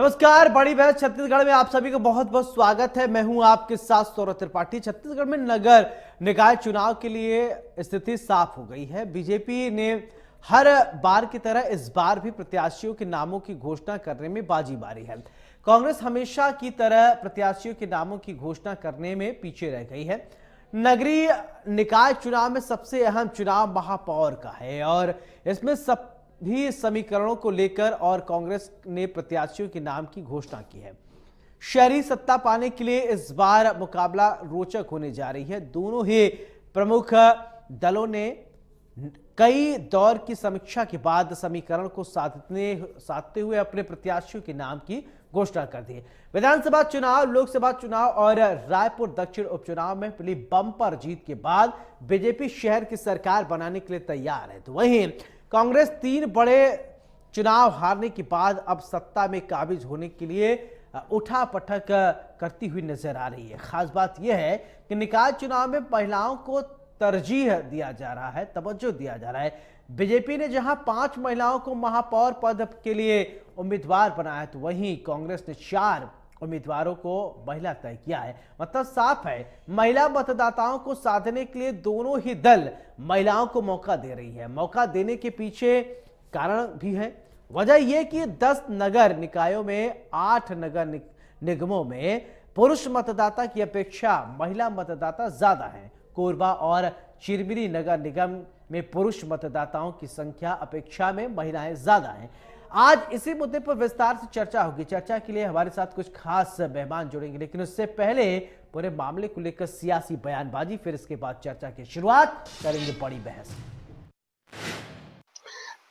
नमस्कार, बड़ी बहस छत्तीसगढ़ में आप सभी को बहुत बहुत स्वागत है। मैं हूं आपके साथ सौरभ त्रिपाठी। छत्तीसगढ़ में नगर निकाय चुनाव के लिए स्थिति साफ हो गई है। बीजेपी ने हर बार की तरह इस बार भी प्रत्याशियों के नामों की घोषणा करने में बाजी मारी है। कांग्रेस हमेशा की तरह प्रत्याशियों के नामों की घोषणा करने में पीछे रह गई है। नगरीय निकाय चुनाव में सबसे अहम चुनाव महापौर का है और इसमें सब भी समीकरणों को लेकर और कांग्रेस ने प्रत्याशियों के नाम की घोषणा की है। शहरी सत्ता पाने के लिए इस बार मुकाबला रोचक होने जा रही है। दोनों ही प्रमुख दलों ने कई दौर की समीक्षा के बाद समीकरण को साधते हुए अपने प्रत्याशियों के नाम की घोषणा कर दी है। विधानसभा चुनाव, लोकसभा चुनाव और रायपुर दक्षिण उपचुनाव में मिली बम्पर जीत के बाद बीजेपी शहर की सरकार बनाने के लिए तैयार है, तो वहीं कांग्रेस 3 बड़े चुनाव हारने के बाद अब सत्ता में काबिज होने के लिए उठापटक करती हुई नजर आ रही है। खास बात यह है कि निकाय चुनाव में महिलाओं को तरजीह दिया जा रहा है, तवज्जो दिया जा रहा है। बीजेपी ने जहां 5 महिलाओं को महापौर पद के लिए उम्मीदवार बनाया है, तो वहीं कांग्रेस ने 4 उम्मीदवारों को महिला तय किया है। मतलब साफ है, महिला मतदाताओं को साधने के लिए दोनों ही दल महिलाओं को मौका दे रही है। मौका देने के पीछे कारण भी है। वजह यह कि 10 नगर निकायों में 8 नगर निगमों में पुरुष मतदाता की अपेक्षा महिला मतदाता ज्यादा है। कोरबा और चिरमिरी नगर निगम में पुरुष मतदाताओं की संख्या अपेक्षा में महिलाएं ज्यादा हैं। आज इसी मुद्दे पर विस्तार से चर्चा होगी। चर्चा के लिए हमारे साथ कुछ खास मेहमान जुड़ेंगे, लेकिन उससे पहले पूरे मामले को लेकर सियासी बयानबाजी, फिर इसके बाद चर्चा की शुरुआत करेंगे बड़ी बहस।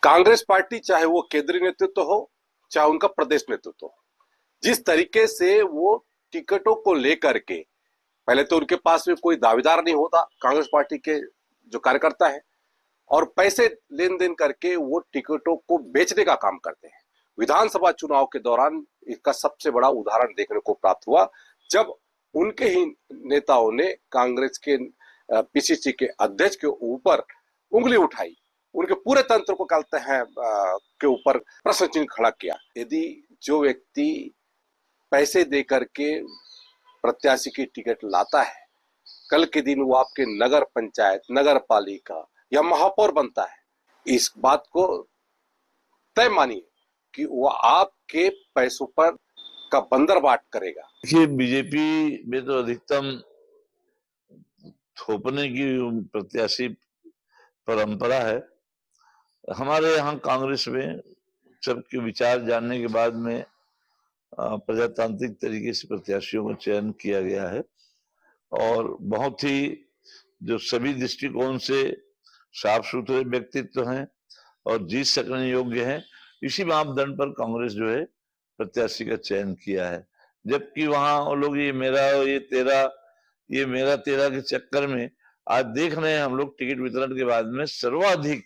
कांग्रेस पार्टी, चाहे वो केंद्रीय नेतृत्व हो चाहे उनका प्रदेश नेतृत्व हो, जिस तरीके से वो टिकटों को लेकर के, पहले तो उनके पास में कोई दावेदार नहीं होता कांग्रेस पार्टी के जो कार्यकर्ता है, और पैसे लेन देन करके वो टिकटों को बेचने का काम करते हैं। विधानसभा चुनाव के दौरान इसका सबसे बड़ा उदाहरण देखने को प्राप्त हुआ, जब उनके ही नेताओं ने कांग्रेस के पीसीसी के अध्यक्ष के ऊपर उंगली उठाई, उनके पूरे तंत्र को कहते हैं के ऊपर प्रश्न चिन्ह खड़ा किया। यदि जो व्यक्ति पैसे दे करके प्रत्याशी की टिकट लाता है, कल के दिन वो आपके नगर पंचायत, नगर पालिका या महापौर बनता है, इस बात को तय मानिए कि वो आपके पैसों पर का बंदरबाट करेगा। देखिए, बीजेपी में तो अधिकतम थोपने की प्रत्याशी परंपरा है। हमारे यहाँ कांग्रेस में सबके विचार जानने के बाद में प्रजातांत्रिक तरीके से प्रत्याशियों का चयन किया गया है और बहुत ही जो सभी दृष्टिकोण से साफ सुथरे व्यक्तित्व हैं और जीत सकने योग्य हैं, इसी मापदंड पर कांग्रेस जो है प्रत्याशी का चयन किया है। जबकि वहां लोग ये मेरा तेरा के चक्कर में आज देख रहे हैं हम लोग टिकट वितरण के बाद में सर्वाधिक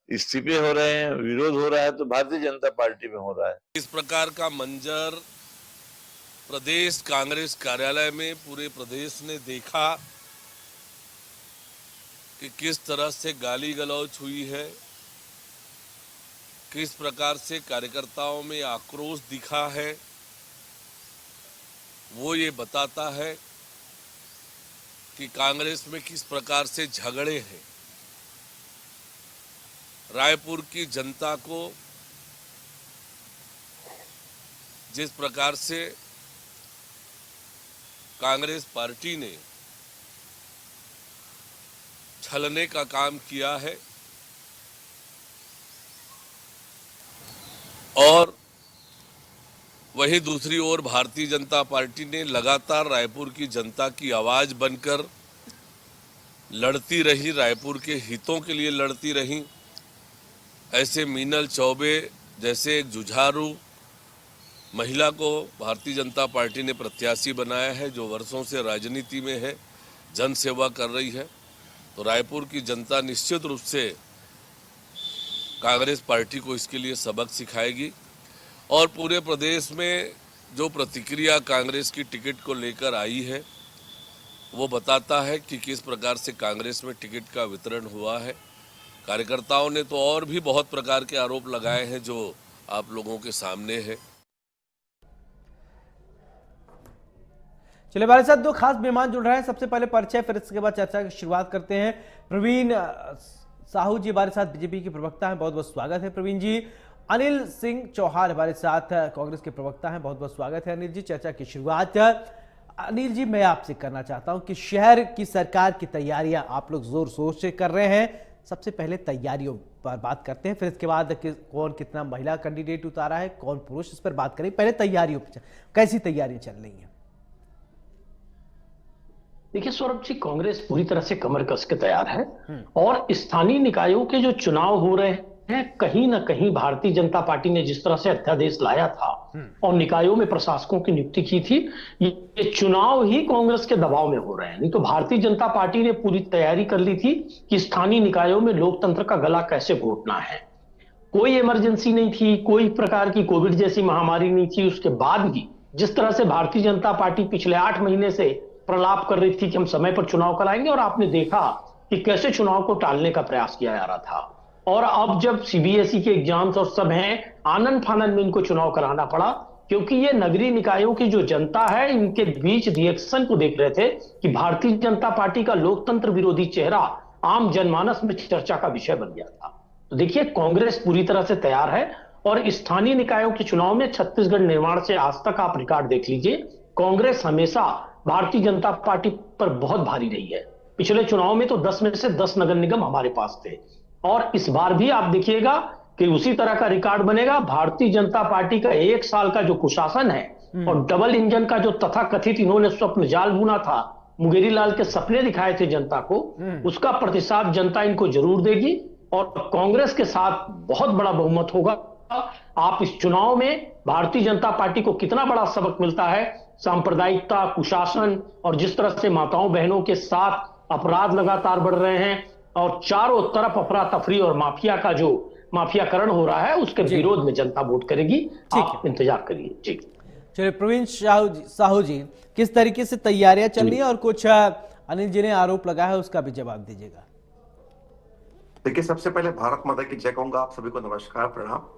इस्तीफे हो रहे हैं, विरोध हो रहा है, तो भारतीय जनता पार्टी में हो रहा है। इस प्रकार का मंजर प्रदेश कांग्रेस कार्यालय में पूरे प्रदेश ने देखा कि किस तरह से गाली गलौज हुई है, किस प्रकार से कार्यकर्ताओं में आक्रोश दिखा है। वो ये बताता है कि कांग्रेस में किस प्रकार से झगड़े हैं। रायपुर की जनता को जिस प्रकार से कांग्रेस पार्टी ने छलने का काम किया है और वहीं दूसरी ओर भारतीय जनता पार्टी ने लगातार रायपुर की जनता की आवाज बनकर लड़ती रही, रायपुर के हितों के लिए लड़ती रही। ऐसे मीनल चौबे जैसे एक जुझारू महिला को भारतीय जनता पार्टी ने प्रत्याशी बनाया है, जो वर्षों से राजनीति में है, जन सेवा कर रही है। तो रायपुर की जनता निश्चित रूप से कांग्रेस पार्टी को इसके लिए सबक सिखाएगी और पूरे प्रदेश में जो प्रतिक्रिया कांग्रेस की टिकट को लेकर आई है, वो बताता है कि किस प्रकार से कांग्रेस में टिकट का वितरण हुआ है। कार्यकर्ताओं ने तो और भी बहुत प्रकार के आरोप लगाए हैं जो आप लोगों के सामने है। चलिए हमारे साथ दो खास मेहमान जुड़ रहे हैं। सबसे पहले परिचय, फिर इसके बाद चर्चा की शुरुआत करते हैं। प्रवीण साहू जी हमारे साथ बीजेपी के प्रवक्ता हैं, बहुत बहुत स्वागत है प्रवीण जी। अनिल सिंह चौहान हमारे साथ कांग्रेस के प्रवक्ता हैं, बहुत बहुत स्वागत है अनिल जी। चर्चा की शुरुआत अनिल जी मैं आपसे करना चाहता हूं कि शहर की सरकार की तैयारियां आप लोग जोर शोर से कर रहे हैं। सबसे पहले तैयारियों पर बात करते हैं, फिर इसके बाद कौन कितना महिला कैंडिडेट उतारा है, कौन पुरुष, इस पर बात करें। पहले तैयारियों पर, कैसी तैयारियां चल रही हैं? देखिए सौरभ जी, कांग्रेस पूरी तरह से कमर कस के तैयार है और स्थानीय निकायों के जो चुनाव हो रहे हैं, कहीं ना कहीं भारतीय जनता पार्टी ने जिस तरह से अध्यादेश लाया था और निकायों में प्रशासकों की नियुक्ति की थी, ये चुनाव ही कांग्रेस के दबाव में हो रहे हैं। नहीं तो भारतीय जनता पार्टी ने पूरी तैयारी कर ली थी कि स्थानीय निकायों में लोकतंत्र का गला कैसे घोटना है। कोई इमरजेंसी नहीं थी, कोई प्रकार की कोविड जैसी महामारी नहीं थी, उसके बाद भी जिस तरह से भारतीय जनता पार्टी पिछले 8 महीने से प्रलाप कर रही थी कि हम समय पर चुनाव कराएंगे, और आपने देखा कि कैसे चुनाव को टालने का प्रयास किया जा रहा था। और अब जब सीबीएसई के एग्जाम्स और सब हैं, आनन फानन में इनको चुनाव कराना पड़ा, क्योंकि ये नगरीय निकायों की जो जनता है, इनके बीच रिएक्शन को देख रहे थे कि भारतीय जनता पार्टी का लोकतंत्र विरोधी चेहरा आम जनमानस में चर्चा का विषय बन गया था। तो देखिए, कांग्रेस पूरी तरह से तैयार है और स्थानीय निकायों के चुनाव में छत्तीसगढ़ निर्माण से आज तक आप रिकॉर्ड देख लीजिए, कांग्रेस हमेशा भारतीय जनता पार्टी पर बहुत भारी रही है। पिछले चुनाव में तो 10 में से 10 नगर निगम हमारे पास थे और इस बार भी आप देखिएगा कि उसी तरह का रिकॉर्ड बनेगा। भारतीय जनता पार्टी का 1 साल का जो कुशासन है और डबल इंजन का जो तथाकथित इन्होंने स्वप्न जाल बुना था, मुंगेरी लाल के सपने दिखाए थे जनता को, उसका प्रतिसाद जनता इनको जरूर देगी और कांग्रेस के साथ बहुत बड़ा बहुमत होगा। आप इस चुनाव में भारतीय जनता पार्टी को कितना बड़ा सबक मिलता है, सांप्रदायिकता, कुशासन और जिस तरह से माताओं बहनों के साथ अपराध लगातार बढ़ रहे हैं और चारों तरफ अफरा तफरी और माफिया का जो माफियाकरण हो रहा है, उसके विरोध में जनता वोट करेगी। आप इंतजार करिए जी। चलिए प्रवीण साहू जी, किस तरीके से तैयारियां चल रही है और कुछ अनिल जी ने आरोप लगाया है उसका भी जवाब दीजिएगा। देखिए, सबसे पहले भारत माता की जय कहूंगा, आप सभी को नमस्कार, प्रणाम।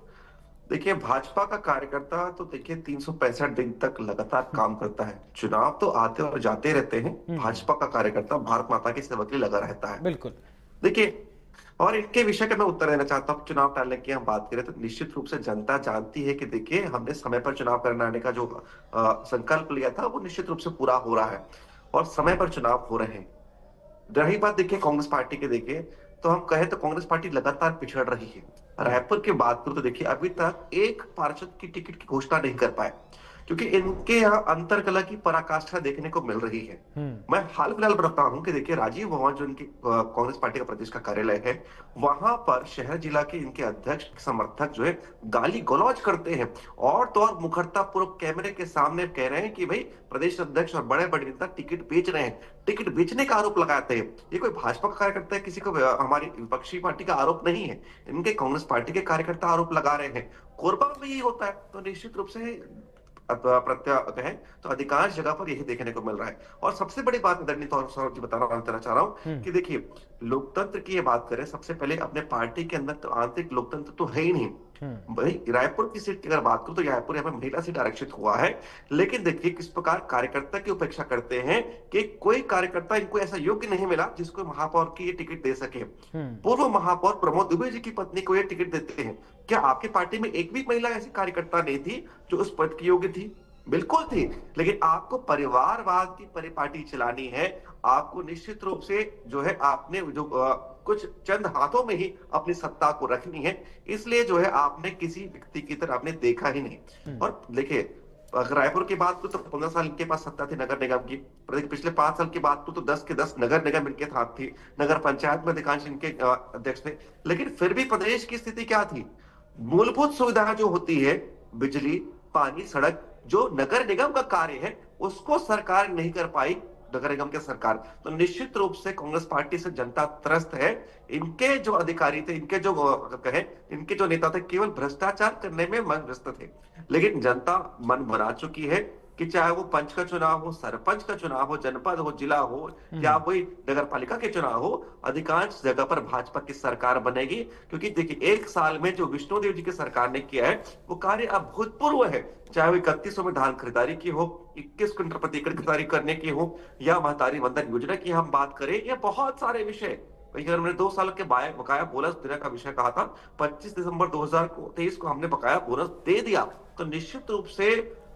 देखिए, भाजपा का कार्यकर्ता तो देखिए 365 दिन तक लगातार काम करता है। चुनाव तो आते और जाते रहते हैं, भाजपा का कार्यकर्ता भारत माता की सेवा के लिए लगा रहता है। बिल्कुल। देखिए, और इनके विषय का मैं उत्तर देना चाहता हूँ। चुनाव टालने की हम बात करें तो निश्चित रूप से जनता जानती है कि देखिए, हमने समय पर चुनाव कराने का जो संकल्प लिया था, वो निश्चित रूप से पूरा हो रहा है और समय पर चुनाव हो रहे हैं। रही बात देखिए कांग्रेस पार्टी के, देखिए तो हम कहें तो कांग्रेस पार्टी लगातार पिछड़ रही है। रायपुर की बात करूं तो देखिए, अभी तक एक पार्षद की टिकट की घोषणा नहीं कर पाए, क्योंकि इनके यहाँ अंतरकला की पराकाष्ठा देखने को मिल रही है। मैं हाल फिलहाल बताता हूं कि देखिए, राजीव भवन जो इनकी कांग्रेस पार्टी का प्रदेश का कार्यालय है, वहां पर शहर जिला के इनके अध्यक्ष समर्थक जो है गाली गलौज करते हैं और तो और मुखरता पूर्वक कैमरे के सामने कह रहे हैं कि भाई प्रदेश अध्यक्ष और बड़े बड़े नेता टिकट बेच रहे हैं, टिकट बेचने का आरोप लगाते हैं। ये कोई भाजपा का कार्यकर्ता है, किसी को हमारी विपक्षी पार्टी का आरोप नहीं है, इनके कांग्रेस पार्टी के कार्यकर्ता आरोप लगा रहे हैं। कोरबा में यही होता है, तो निश्चित रूप से कहें तो अधिकांश जगह पर यही देखने को मिल रहा है। और सबसे बड़ी बात आदरणीय सौरभ जी बताना चाह रहा हूँ कि देखिए, लोकतंत्र की ये बात करें, सबसे पहले अपने पार्टी के अंदर तो आंतरिक लोकतंत्र तो है ही नहीं। भाई रायपुर की सीट की अगर बात करूं तो रायपुर यहाँ पे महिला सीट आरक्षित हुआ है, लेकिन देखिए किस प्रकार कार्यकर्ता की उपेक्षा करते हैं कि कोई कार्यकर्ता इनको ऐसा योग्य नहीं मिला जिसको महापौर की ये टिकट दे सके। पूर्व महापौर प्रमोद दुबे जी की पत्नी को ये टिकट देते हैं। क्या आपकी पार्टी में एक भी महिला ऐसी कार्यकर्ता नहीं थी जो उस पद की योग्य थी? बिल्कुल थी, लेकिन आपको परिवारवाद की पार्टी चलानी है, आपको निश्चित रूप से जो है आपने जो कुछ चंद हाथों में ही अपनी सत्ता को रखनी है, इसलिए जो है आपने किसी व्यक्ति की तरह आपने देखा ही नहीं। और देखिए, अगर रायपुर की बात करूं तो 15 साल इनके पास सत्ता थी नगर निगम की, पिछले 5 साल की बात करूं तो 10 के 10 नगर निगम इनके हाथ थी, नगर पंचायत में अधिकांश इनके अध्यक्ष थे। लेकिन फिर भी प्रदेश की स्थिति क्या थी? मूलभूत सुविधाएं जो होती है, बिजली, पानी, सड़क, जो नगर निगम का कार्य है, उसको सरकार नहीं कर पाई, नगर निगम के सरकार। तो निश्चित रूप से कांग्रेस पार्टी से जनता त्रस्त है। इनके जो अधिकारी थे, इनके जो नेता थे, केवल भ्रष्टाचार करने में मग्न थे, लेकिन जनता मन बना चुकी है। कि चाहे वो पंच का चुनाव हो, सरपंच का चुनाव हो, जनपद हो, जिला हो या वही नगर पालिका के चुनाव हो, अधिकांश जगह पर भाजपा की सरकार बनेगी। क्योंकि देखिए 1 साल में जो विष्णुदेव जी की सरकार ने किया है वो कार्य अभूतपूर्व है। चाहे वो 3100 में धान खरीदारी की हो, 21 क्विंटल प्रति एकड़ खरीदारी करने की हो, या महतारी वंदन योजना की हम बात करें, ये बहुत सारे विषय। अगर हमने 2 साल के बकाया बोनस देने का विषय कहा था, 25 दिसंबर 2023 को हमने बकाया बोनस दे दिया। तो निश्चित रूप से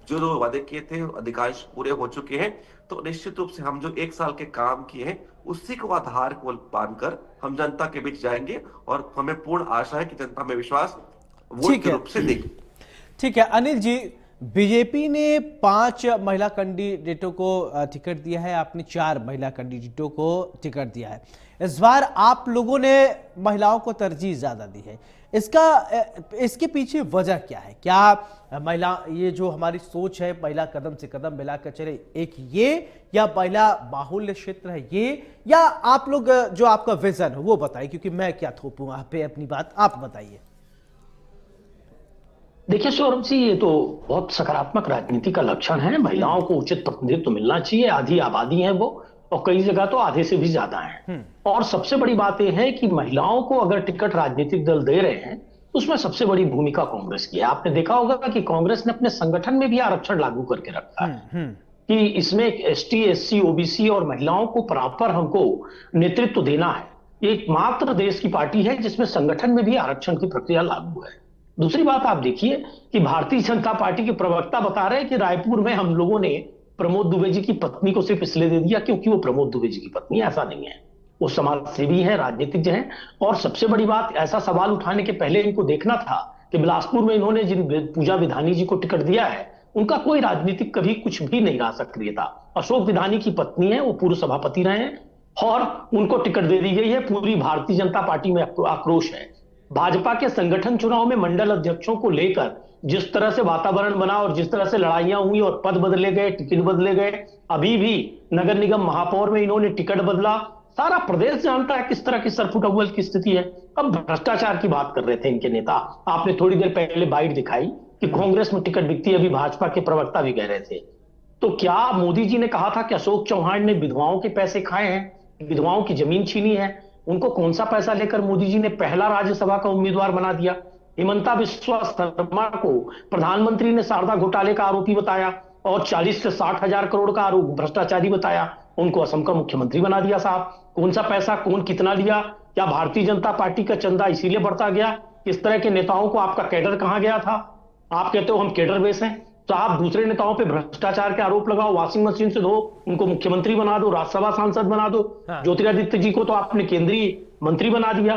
जो वादे किए थे अधिकांश पूरे हो चुके हैं। तो निश्चित रूप से हम जो 1 साल के काम किए हैं उसी को आधार को बांधकर हम जनता के बीच जाएंगे और हमें पूर्ण आशा है कि जनता में विश्वास वोट के रूप से देगी। ठीक है अनिल जी, बीजेपी ने 5 महिला कैंडिडेटों को टिकट दिया है, आपने 4 महिला कैंडिडेटों को टिकट दिया है। इस बार आप लोगों ने महिलाओं को तरजीह ज्यादा दी है, इसके पीछे वजह क्या है? क्या महिला, ये जो हमारी सोच है महिला कदम से कदम मिलाकर चले, एक ये, या महिला बाहुल्य क्षेत्र है ये, या आप लोग जो आपका विजन है वो बताइए, क्योंकि मैं क्या थोपूं आप पे अपनी बात, आप बताइए। देखिए सौरभ जी, ये तो बहुत सकारात्मक राजनीति का लक्षण है। महिलाओं को उचित प्रतिनिधित्व मिलना चाहिए। आधी आबादी है वो, और कई जगह तो आधे से भी ज्यादा है। और सबसे बड़ी बात यह है कि महिलाओं को अगर टिकट राजनीतिक दल दे रहे हैं तो उसमें सबसे बड़ी भूमिका कांग्रेस की है। आपने देखा होगा कि कांग्रेस ने अपने संगठन में भी आरक्षण लागू करके रखा है कि इसमें एसटी, एससी, ओबीसी और महिलाओं को बराबर हमको नेतृत्व देना है। एकमात्र देश की पार्टी है जिसमें संगठन में भी आरक्षण की प्रक्रिया लागू है। दूसरी बात आप देखिए कि भारतीय जनता पार्टी के प्रवक्ता बता रहे हैं कि रायपुर में हम लोगों ने प्रमोद दुबे जी की पत्नी को सिर्फ इसलिए दे दिया क्योंकि वो प्रमोद दुबे जी की पत्नी। ऐसा नहीं है, वो समाजसेवी है, राजनीतिज्ञ है। और सबसे बड़ी बात, ऐसा सवाल उठाने के पहले इनको देखना था कि बिलासपुर में इन्होंने जिन पूजा विधानी जी को टिकट दिया है उनका कोई राजनीतिक कभी कुछ भी नहीं रहा सक्रिय था। अशोक विधानी की पत्नी है, वो पूर्व सभापति रहे हैं और उनको टिकट दे दी गई है। पूरी भारतीय जनता पार्टी में आक्रोश है। भाजपा के संगठन चुनाव में मंडल अध्यक्षों को लेकर जिस तरह से वातावरण बना और जिस तरह से लड़ाइयां हुई और पद बदले गए, टिकट बदले गए, अभी भी नगर निगम महापौर में इन्होंने टिकट बदला, सारा प्रदेश जानता है किस तरह की सरफुट अव्वल की स्थिति है। अब भ्रष्टाचार की बात कर रहे थे इनके नेता, आपने थोड़ी देर पहले बाइट दिखाई कि कांग्रेस में टिकट बिकती है, अभी भाजपा के प्रवक्ता भी कह रहे थे। तो क्या मोदी जी ने कहा था कि अशोक चौहान ने विधवाओं के पैसे खाए हैं, विधवाओं की जमीन छीनी है? उनको कौन सा पैसा लेकर मोदी जी ने पहला राज्यसभा का उम्मीदवार बना दिया? हिमंता बिस्वा शर्मा को प्रधानमंत्री ने शारदा घोटाले का आरोपी बताया और 40 से 60 हजार करोड़ का आरोप भ्रष्टाचारी बताया। उनको असम का मुख्यमंत्री बना दिया। साहब, कौन सा पैसा कौन कितना लिया? क्या भारतीय जनता पार्टी का चंदा इसीलिए बढ़ता गया? किस तरह के नेताओं को आपका कैडर कहां गया था? आप कहते हो हम कैडर बेस हैं, तो आप दूसरे नेताओं पे भ्रष्टाचार के आरोप लगाओ, वॉशिंग मशीन से धो, उनको मुख्यमंत्री बना दो, राज्यसभा सांसद बना दो। ज्योतिरादित्य जी को तो आपने केंद्रीय मंत्री बना दिया।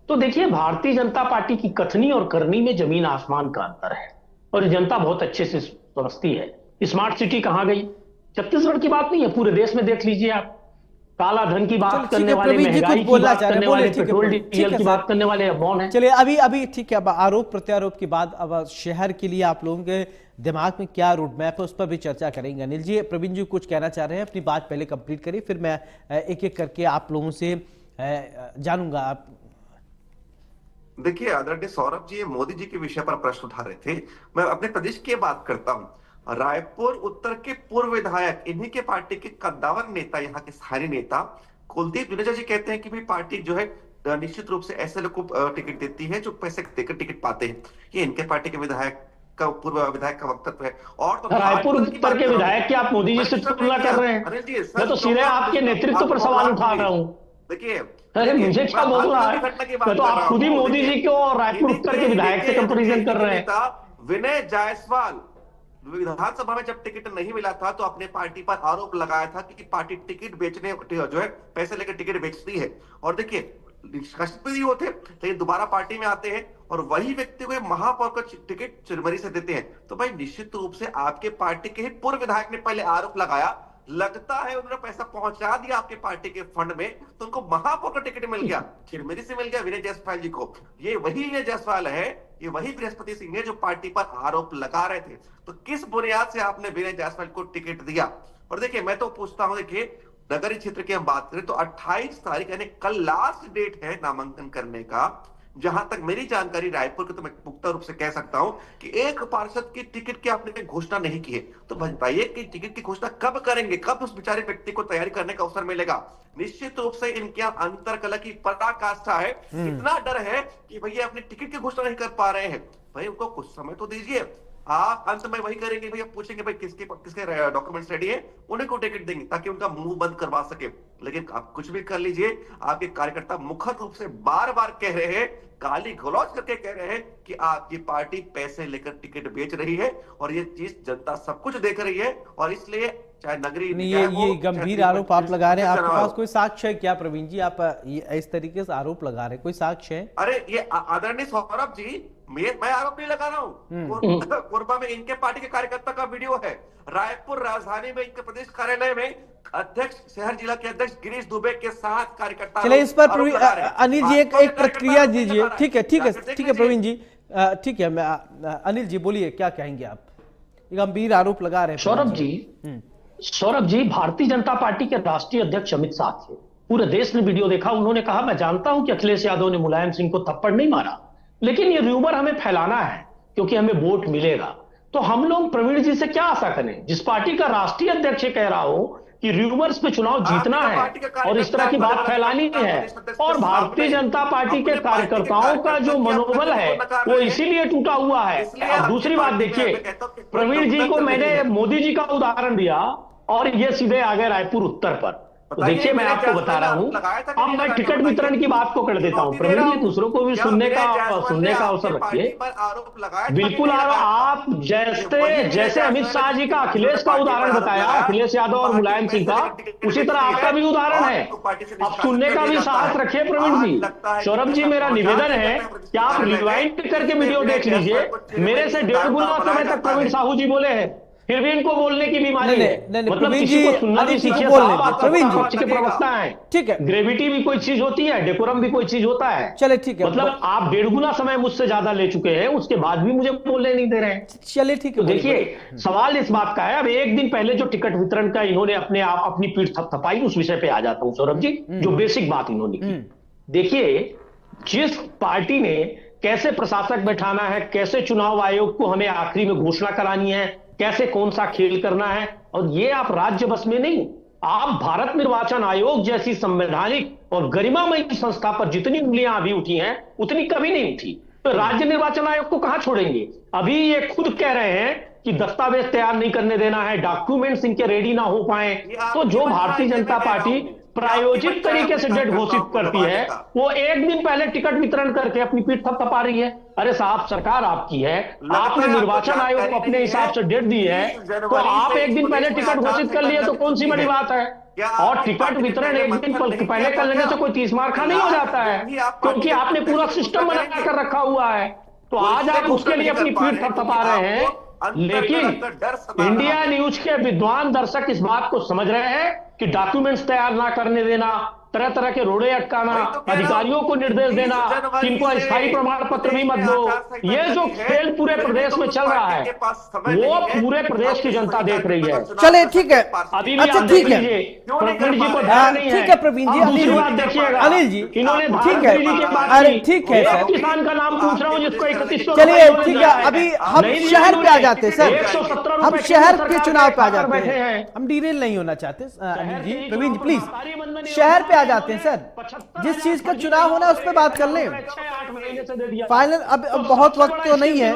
तो देखिए, भारतीय जनता पार्टी की कथनी और करनी में जमीन आसमान का अंतर है और जनता बहुत अच्छे से समझती है। स्मार्ट सिटी कहां गई? छत्तीसगढ़ की बात नहीं है, पूरे देश में देख लीजिए आप। काला धन की बात करने वाले, महंगाई की बात करने वाले, पेट्रोल डीजल की बात करने वाले अब कौन है? चलिए अभी ठीक है, अब आरोप प्रत्यारोप के बाद अब शहर के लिए आप लोगों के दिमाग में क्या रोड मैप है उस पर भी चर्चा करेंगे। अनिल जी, प्रवीण जी कुछ कहना चाह रहे हैं, अपनी बात पहले कंप्लीट करिए, फिर मैं एक एक करके आप लोगों से जानूंगा। आप देखिए आदरणीय सौरभ जी, मोदी जी के विषय पर प्रश्न उठा रहे थे। मैं अपने प्रदेश की बात करता हूं। रायपुर उत्तर के पूर्व विधायक, इन्हीं के पार्टी के कद्दावर नेता, यहाँ के स्थानीय नेता कुलदीप जुनेजा जी कहते हैं कि भाई पार्टी जो है निश्चित रूप से ऐसे लोग को टिकट देती है जो पैसे देकर टिकट पाते हैं। ये इनके पार्टी के विधायक का, पूर्व विधायक का वक्तव्य है। और तो रायपुर उत्तर के विधायक की आप मोदी जी से तुलना कर रहे हैं? मैं तो सीधे आपके नेतृत्व पर सवाल उठा रहा हूं। देखिए, अरे मुझे क्या बोल रहा है? मैं तो आप खुद ही मोदी जी को और रायपुर उत्तर के विधायक से कंपैरिजन कर रहे हैं। विनय जायसवाल विधानसभा में जब टिकट नहीं मिला था तो अपने पार्टी पर आरोप लगाया था कि पार्टी टिकट बेचने जो है पैसे लेकर टिकट बेचती है। और देखिए, निष्कासित भी होते लेकिन दोबारा पार्टी में आते हैं और वही व्यक्ति को महापौर का टिकट चिरमरी से देते हैं। तो भाई निश्चित रूप से आपके पार्टी के ही पूर्व विधायक ने पहले आरोप लगाया, लगता है उन्होंने पैसा पहुंचा दिया आपके पार्टी के फंड में, तो उनको महापौर का टिकट मिल गया, चिरमिरी से मिल गया विनय जायसवाल जी को। ये वही विनय जायसवाल है, ये वही बृहस्पति सिंह है जो पार्टी पर आरोप लगा रहे थे। तो किस बुनियाद से आपने विनय जायसवाल को टिकट दिया? और देखिए, मैं तो पूछता हूं, देखिए नगरीय क्षेत्र की हम बात करें तो 28 तारीख यानी कल लास्ट डेट है नामांकन करने का। जहां तक मेरी जानकारी रायपुर की, तो मैं पुख्ता रूप से कह सकता हूं कि एक पार्षद की टिकट की आपने घोषणा नहीं की है। तो बताइए कि टिकट की घोषणा कब करेंगे, कब उस बेचारे व्यक्ति को तैयारी करने का अवसर मिलेगा। निश्चित रूप से इनके यहाँ अंतरकलह की पराकाष्ठा है। इतना डर है कि भैया अपनी टिकट की घोषणा नहीं कर पा रहे हैं। भाई उनको कुछ समय तो दीजिए। आप अंत में वही करेंगे, भैया पूछेंगे भाई किसके किसके डॉक्यूमेंट्स रेडी है, उन्हीं को टिकट देंगे ताकि उनका मुंह बंद करवा सके। लेकिन आप कुछ भी कर लीजिए, आपके कार्यकर्ता मुखर रूप से बार बार कह रहे हैं, गाली गलौज करके कह रहे हैं कि आपकी पार्टी पैसे लेकर टिकट बेच रही है और ये चीज जनता सब कुछ देख रही है। और इसलिए चाहे नगरीय नहीं, ये गंभीर आरोप आप लगा रहे हैं। आपके पास कोई साक्ष्य है क्या प्रवीण जी? आप इस तरीके से आरोप लगा रहे हैं, कोई साक्ष्य है? अरे ये आदरणीय सौरभ जी, मैं आरोप नहीं लगा रहा हूँ। कोरबा में इनके पार्टी के कार्यकर्ता का वीडियो है। रायपुर राजधानी में इनके प्रदेश कार्यालय में अध्यक्ष, शहर जिला के अध्यक्ष गिरीश दुबे के साथ कार्यकर्ता। चलिए इस पर अनिल जी एक प्रतिक्रिया दीजिए। ठीक है प्रवीण जी, ठीक है। मैं अनिल जी बोलिए, क्या कहेंगे आप? गंभीर आरोप लगा रहे हैं सौरभ जी, भारतीय जनता पार्टी के राष्ट्रीय अध्यक्ष अमित शाह थे। पूरे देश ने वीडियो देखा। उन्होंने कहा, मैं जानता हूं कि अखिलेश यादव ने मुलायम सिंह को थप्पड़ नहीं मारा, लेकिन ये र्यूमर हमें फैलाना है क्योंकि हमें वोट मिलेगा। तो हम लोग प्रवीण जी से क्या आशा करें? जिस पार्टी का राष्ट्रीय अध्यक्ष कह रहा हो कि र्यूमर्स पे चुनाव जीतना है और इस तरह की बात फैलानी है, और भारतीय जनता पार्टी के कार्यकर्ताओं का जो मनोबल है वो इसीलिए टूटा हुआ है। और दूसरी बात देखिए, प्रवीण जी को मैंने मोदी जी का उदाहरण दिया और ये सीधे आ गए रायपुर उत्तर पर। तो देखिए, मैं आपको बता रहा हूं, अब मैं टिकट वितरण की बात को कर देता हूं। प्रवीण जी, दूसरों को भी सुनने का अवसर रखिए। बिल्कुल, आप जैसे अमित शाह जी का अखिलेश का उदाहरण बताया, अखिलेश यादव और मुलायम सिंह का, उसी तरह आपका भी उदाहरण है। अब सुनने का भी साहस रखिए प्रवीण जी। सौरभ जी, मेरा निवेदन है कि आप रिवाइंड करके वीडियो देख लीजिए। मेरे से 1.5 गुना समय तक प्रवीण साहू जी बोले हैं, फिर भी इनको बोलने की बीमारी है। मतलब किसी को सुनना भी सीखिए साहब, प्रवीण जी पक्ष के प्रवक्ता हैं। ठीक है, ग्रेविटी भी कोई चीज होती है, डेकोरम भी कोई चीज होता है। चले ठीक है, मतलब आप 1.5 गुना समय मुझसे ज्यादा ले चुके हैं, उसके बाद भी मुझे बोलने नहीं दे रहे हैं। चले ठीक है। तो देखिए, सवाल इस बात का है, अब एक दिन पहले जो टिकट वितरण का इन्होंने अपनी पीठ थपथपाई, उस विषय पे आ जाता हूं सौरभ जी। जो बेसिक बात इन्होंने की, देखिए, जिस पार्टी ने कैसे प्रशासक बैठाना है, कैसे चुनाव आयोग को हमें आखिरी में घोषणा करानी है, कैसे कौन सा खेल करना है, और ये आप राज्य बस में नहीं, आप भारत निर्वाचन आयोग जैसी संवैधानिक और गरिमामयी संस्था पर जितनी उंगलियां अभी उठी हैं उतनी कभी नहीं उठी। तो राज्य निर्वाचन आयोग को कहां छोड़ेंगे? अभी ये खुद कह रहे हैं कि दस्तावेज तैयार नहीं करने देना है, डॉक्यूमेंट्स इनके रेडी ना हो पाए। तो जो भारतीय जनता पार्टी प्रायोजित तरीके से डेट घोषित करती है, वो एक दिन पहले टिकट वितरण करके अपनी पीठ थपथपा रही है। अरे साहब, सरकार आपकी है, आपने निर्वाचन आयोग को अपने हिसाब से डेट दी है, तो आप एक दिन पहले टिकट घोषित कर लिए तो कौन सी बड़ी बात है? और टिकट वितरण एक दिन पहले कर लेने से कोई 30 मार खा नहीं हो जाता है, क्योंकि आपने पूरा सिस्टम बना कर रखा हुआ है। तो आज आप उसके लिए अपनी पीठ थपथपा रहे हैं, लेकिन इंडिया न्यूज के विद्वान दर्शक इस बात को समझ रहे हैं कि डॉक्यूमेंट्स तैयार ना करने देना, तरह तरह के रोड़े अटकाना, अधिकारियों को निर्देश देना कि इनको अस्थायी प्रमाण पत्र भी मत दो, ये जो खेल पूरे प्रदेश में चल रहा है वो पूरे प्रदेश की जनता देख रही है। चले ठीक है, अभी अच्छा ठीक है, प्रवीण जी को ध्यान नहीं है। ठीक है प्रवीण जी, दूसरी बात देखिएगा, अनिल जी इन्होंने ठीक है, अरे ठीक है सर, किसान का नाम पूछ रहा हूँ जिसको 3100। चलिए ठीक है, अभी हम शहर पे आ जाते हैं सर, हम शहर के चुनाव पे आ जाते हैं, हम डिटेल नहीं होना चाहते। अनिल जी, प्रवीण जी प्लीज शहर पे आ जाते हैं सर, जिस चीज का चुनाव होना है उस पर बात कर लें। फाइनल अब बहुत वक्त तो नहीं है,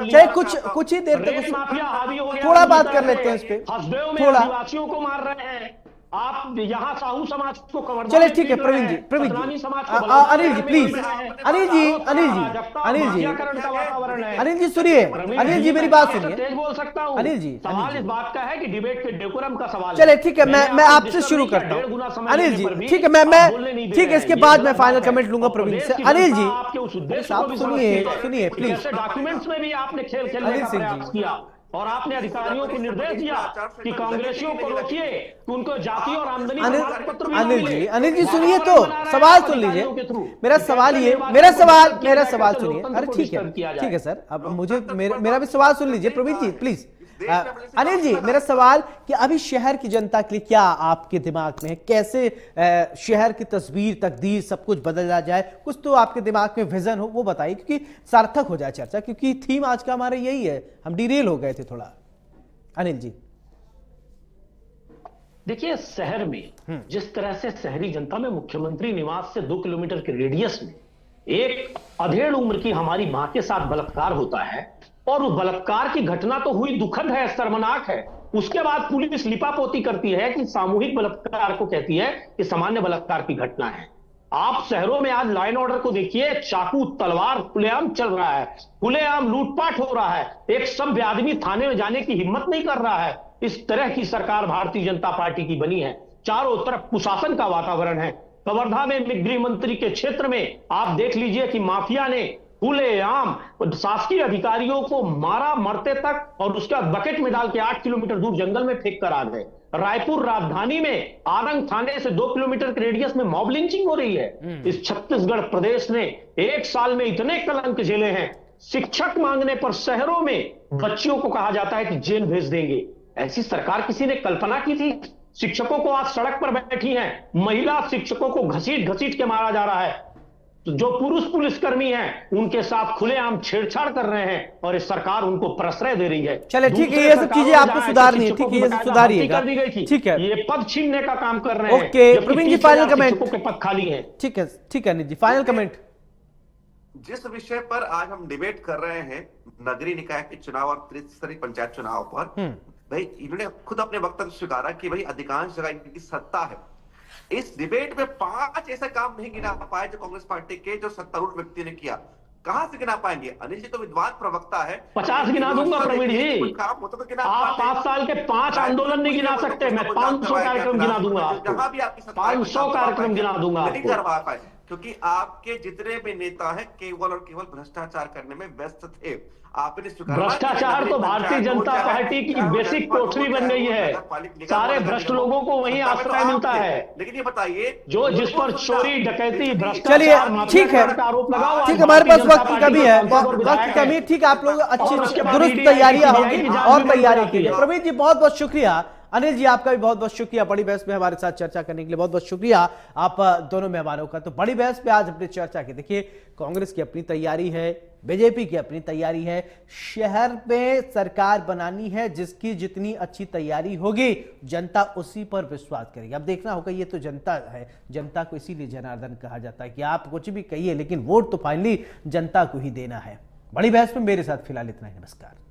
चाहे कुछ ही देर तक थोड़ा बात कर लेते हैं इस पे, थोड़ा को मार रहे हैं आप, यहाँ साहू समाज को कवर। चलिए ठीक है प्रवीण जी, अनिल जी प्लीज, अनिल जी सुनिए, अनिल जी मेरी बात सुनिए, तेज बोल सकता हूँ। अनिल जी सवाल इस बात का है कि डिबेट के डेकोरम का सवाल। चलिए ठीक है, मैं आपसे शुरू करता हूँ। अनिल जी ठीक है, मैं ठीक है, इसके बाद मैं फाइनल कमेंट लूंगा प्रवीण से। अनिल जी सुनिए प्लीज, डॉक्यूमेंट्स में भी आपने खेल खेलने का प्रयास किया और आपने अधिकारियों को निर्देश दिया कि कांग्रेसियों को रोकिए कि उनको जाति और आमदनी प्रमाण पत्र भी। अनिल जी सुनिए, तो सवाल सुन लीजिए, मेरा सवाल सुनिए। अरे ठीक है सर, अब मुझे मेरा भी सवाल सुन लीजिए प्रवीण जी प्लीज। देश में अपने से अनिल जी, वापस मेरा सवाल कि अभी शहर की जनता के लिए क्या आपके दिमाग में है, कैसे शहर की तस्वीर, तकदीर सब कुछ बदला जाए, कुछ तो आपके दिमाग में विजन हो वो बताइए, क्योंकि सार्थक हो जाए चर्चा, क्योंकि थीम आज का हमारा यही है। हम डिरेल हो गए थे थोड़ा। अनिल जी, देखिए, शहर में जिस तरह से शहरी जनता में मुख्यमंत्री निवास से 2 किलोमीटर के रेडियस में एक अधेड़ उम्र की हमारी मां के साथ बलात्कार होता है, और उस बलात्कार की घटना तो हुई, दुखद है, शर्मनाक है। उसके बाद पुलिस लिपापोती करती है कि सामूहिक बलात्कार को कहती है कि सामान्य बलात्कार की घटना है। आप शहरों में आज लॉ एंड ऑर्डर को देखिए, चाकू तलवार खुलेआम चल रहा है, खुलेआम लूटपाट हो रहा है, एक सभ्य आदमी थाने में जाने की हिम्मत नहीं कर रहा है। इस तरह की सरकार भारतीय जनता पार्टी की बनी है। चारों तरफ कुशासन का वातावरण है। कवर्धा में गृह मंत्री के क्षेत्र में आप देख लीजिए कि माफिया ने खुलेआम शासकीय अधिकारियों को मारा, मरते तक, और उसके बाद बकेट में डाल के 8 किलोमीटर दूर जंगल में फेंक कर आ गए। रायपुर राजधानी में आरंग थाने से 2 किलोमीटर के रेडियस में मॉब लिंचिंग हो रही है। इस छत्तीसगढ़ प्रदेश ने 1 साल में इतने कलंक झेले हैं। शिक्षक मांगने पर शहरों में बच्चियों को कहा जाता है कि जेल भेज देंगे। ऐसी सरकार किसी ने कल्पना की थी? शिक्षकों को आज सड़क पर बैठी हैं, महिला शिक्षकों को घसीट घसीट के मारा जा रहा है। तो जो पुरुष पुलिसकर्मी हैं उनके साथ खुलेआम छेड़छाड़ कर रहे हैं, और इस सरकार उनको प्रश्रय दे रही है। चले ठीक है, ये सब चीजें आपको सुधारनी है, ठीक है, ये सब सुधारिएगा, ठीक है, ये पद छीनने का काम कर रहे हैं। ओके प्रवीण जी, फाइनल कमेंट। शिक्षकों के पद खाली हैं। ठीक है, ठीक है अनिल जी, फाइनल कमेंट। जिस विषय पर आज हम डिबेट कर रहे हैं, नगरीय निकाय के चुनाव और त्रिस्तरीय पंचायत चुनाव पर, भाई इन्होंने खुद अपने वक्तव्य स्वीकारा कि भाई अधिकांश जगह इनकी सत्ता है। इस डिबेट में 5 ऐसे काम नहीं गिना पाए जो कांग्रेस पार्टी के जो सत्तारूढ़ व्यक्ति ने किया। कहां से गिना पाएंगे? अनिल जी तो विद्वान प्रवक्ता है, 50 गिना दूंगा प्रवीण जी। काम होता तो गिना आप 5 साल के 5 आंदोलन नहीं गिना सकते, मैं 500 कार्यक्रम गिना दूंगा आपको। जहां भी आपकी 500 कार्यक्रम गिना दूंगा नहीं करवा पाए, क्योंकि आपके जितने भी नेता हैं केवल और केवल भ्रष्टाचार करने में व्यस्त थे। आपने भ्रष्टाचार तो भारतीय जनता पार्टी की बेसिक कोठरी बन गई है। सारे भ्रष्ट लोगों को वहीं आश्रय मिलता है। लेकिन ये बताइए, जो जिस पर चोरी, डकैती, चलिए भ्रष्टाचार, ठीक है, आरोप लगाओ। ठीक है, हमारे पास वक्त की कमी है, वक्त की कमी। ठीक है, आप लोग अच्छी दुरुस्त तैयारियां होगी और तैयारी के लिए प्रवीण जी बहुत बहुत शुक्रिया। अनिल जी आपका भी बहुत बहुत शुक्रिया बड़ी बहस में हमारे साथ चर्चा करने के लिए। बहुत बहुत शुक्रिया आप दोनों मेहमानों का। तो बड़ी बहस पे आज अपनी चर्चा की। देखिए, कांग्रेस की अपनी तैयारी है, बीजेपी की अपनी तैयारी है, शहर में सरकार बनानी है, जिसकी जितनी अच्छी तैयारी होगी जनता उसी पर विश्वास करेगी। अब देखना होगा, ये तो जनता है, जनता को इसीलिए जनार्दन कहा जाता है कि आप कुछ भी कहिए लेकिन वोट तो फाइनली जनता को ही देना है। बड़ी बहस में मेरे साथ फिलहाल इतना ही। नमस्कार।